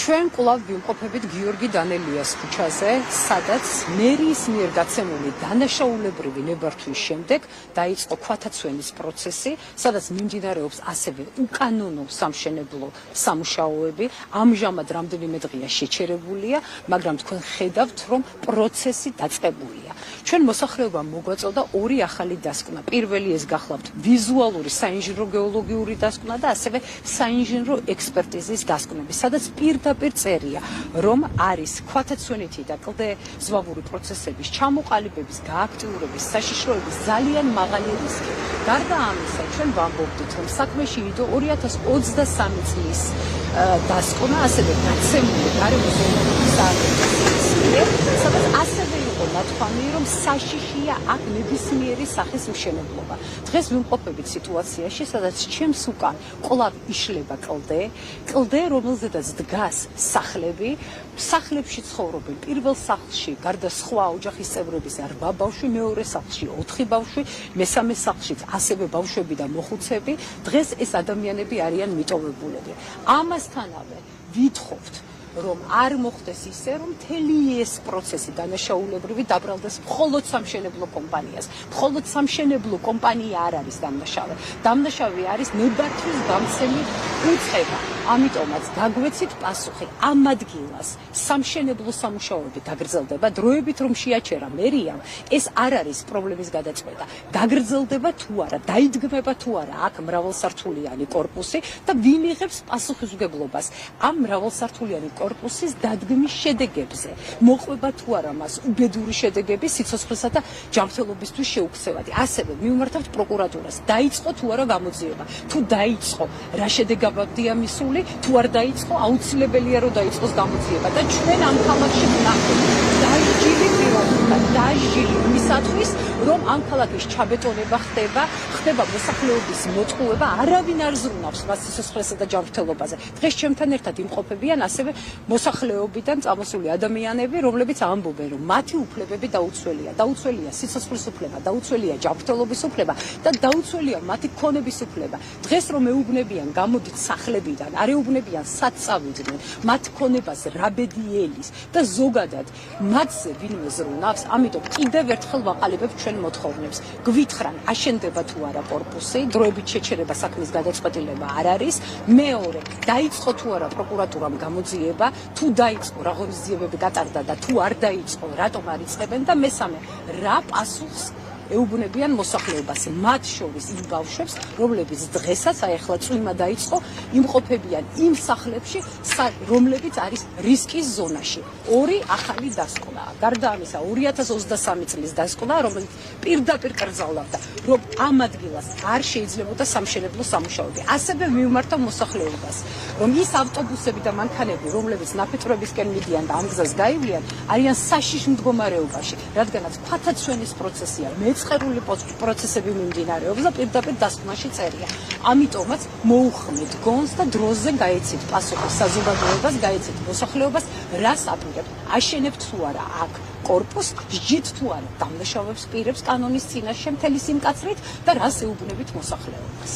ჩვენ კვლავ ვიმყოფებით გიორგი დანელიას ქუჩაზე, სადაც მერიის მიერ გაცემული დანაშაულებრივი ნებართვის შემდეგ დაიწყო ქვათაცვენის პროცესი, სადაც მიმდინარეობს ასევე უკანონო სამშენებლო სამუშაოები. ამჟამად რამდენიმე დღეა შეჩერებულია, მაგრამ თქვენ ხედავთ, რომ პროცესი დაწყებულია. ჩვენ მოსახლეობამ მოგვაწოდა ორი ახალი დასკვნა. პირველი ეს გახლავთ ვიზუალური საინჟინრო გეოლოგიური დასკვნა და ასევე საინჟინრო ექსპერტიზის დასკვნები, სადაც პირდაპირ წერია, რომ არის ქვათაცვენითი და კლდე ზვავური პროცესების ჩამოყალიბების, გააქტიურების, საშიშროების ძალიან მაღალი რისკი. გარდა ამისა, ჩვენ ვამბობდით, რომ საქმეში იდო 2023 წლის დასკვნა, ასევე გაცემული გარემო ზონების აღწერა, სადაც ასევე იყო ნათქვამი, რომ საშიშია აქ ნებისმიერი სახის მშენებლობა. დღეს ვიმყოფებით სიტუაციაში, სადაც ჩემს უკან კვლავ იშლება კლდე, რომელზედაც დგას სახლები. სახლებში ცხოვრობენ პირველ სახლში, გარდა სხვა ოჯახის წევრების 8 ბავშვი, მეორე სახლში 4 ბავშვი, მესამე სახლშიც ასევე ბავშვები და მოხუცები. დღეს ეს ადამიანები არიან მიტოვებულები. ამასთანავე ვითხოვთ, რომ არ მოხდეს ისე, რომ მთელი ეს პროცესი დანაშაულებრივი დაბრალდეს მხოლოდ სამშენებლო კომპანიას. მხოლოდ სამშენებლო კომპანია არ არის დამნაშავე. დამნაშავე არის ნებართვის გამცემი უწყება. ამიტომაც გაგვეცით პასუხი ამ ადგილას სამშენებლო სამუშაოები გაგრძელდება, დროებით რომ შეაჩერა მერიამ, ეს არ არის პრობლემის გადაწყვეტა. გაგრძელდება თუ არა, დაიდგმება თუ არა აქ მრავალსართულიანი კორპუსი და ვინ იღებს პასუხისმგებლობას ამ მრავალსართულიანი კორპუსის დადგმის შედეგებზე. მოყვება თუ არა მას უბედური შედეგები სიცოცხლესა და ჯანმრთელობისთვის შეუქცევადი. ასევე მივმართავთ პროკურატურას. დაიწყო თუ არა გამოძიება. თუ დაიწყო, რა შედეგებია მისული, თუ არ დაიწყო, აუცილებელია რომ დაიწყოს გამოძიება და ჩვენ ამ ქალაქში ვნახოთ დაჟილი პიროვნება, დაჟილი იმისათვის, რომ ამ ქალაქის ჩაბეტონება ხდება მოსახლეობის მოტყუება, არავინ არ ზრუნავს მას სიცოცხლესა და ჯანმრთელობაზე. დღეს ჩემთან ერთად იმყოფებიან ასევე მოსახლეობიდან წამოსული ადამიანები, რომლებიც ამბობენ, რომ მათი უფლებები დაუცველია. დაუცველია სიცოცხლის უფლება, დაუცველია ჯანმრთელობის უფლება და დაუცველია მათი ქონების უფლება. დღეს რომ ეუბნებიან გამოდით სახლებიდან, არ ეუბნებიან სად წავიდნენ, მათ ქონებას რა ბედი ელის და ზოგადად მათზე ვინმე ზრუნავს. ამიტომ კიდევ ერთხელ ვაყალიბებ ჩვენ მოთხოვნებს. გვითხრან, აშენდება თუ არა კორპუსი, დროებით შეჩერება საქმის გადაწყვეტილება არ არის. მეორე, დაიწყო თუ არა პროკურატურამ გამოძიება, თუ დაიწყო, რა ღონისძიებები გატარდა და თუ არ დაიწყო, რატომ არ იწყებენ და მესამე, რა პასუხს ეუბნებიან მოსახლეობას, მათ შორის იმ ბავშვებს, რომლებიც დღესაც ახლა წვიმა დაიწყო, იმყოფებიან იმ სახლებში, რომლებიც არის რისკის ზონაში. ორი ახალი დასკვნა. გარდა ამისა, 2023 წლის დასკვნა, რომელიც პირდაპირ კრძალავდა, რომ ამ ადგილას არ შეიძლებოდა სამშენებლო სამუშაოები. ასევე მივმართავ მოსახლეობას, რომ ის ავტობუსები და მანქანები, რომლებიც ნაფეთრებისკენ მიდიან და ამ გზას გაივლიან, არიან საშიშ მდგომარეობაში, რადგანაც ქვათაცვენის პროცესია, მეწყერული პროცესები მიმდინარეობს და პირდაპირ დასკვნაში წერია. ამიტომაც მოუხმეთ გონს და დროზე გაეცით პასუხი საზოგადოებას, გაეცით მოსახლეობას, რას აპირებთ, აშენებთ თუ არა აქ კორპუსს, სჯით თუ არა დამნაშავებს პირებს კანონის წინაშე მთელი სიმკაცრით და რას ეუბნებით მოსახლეობას.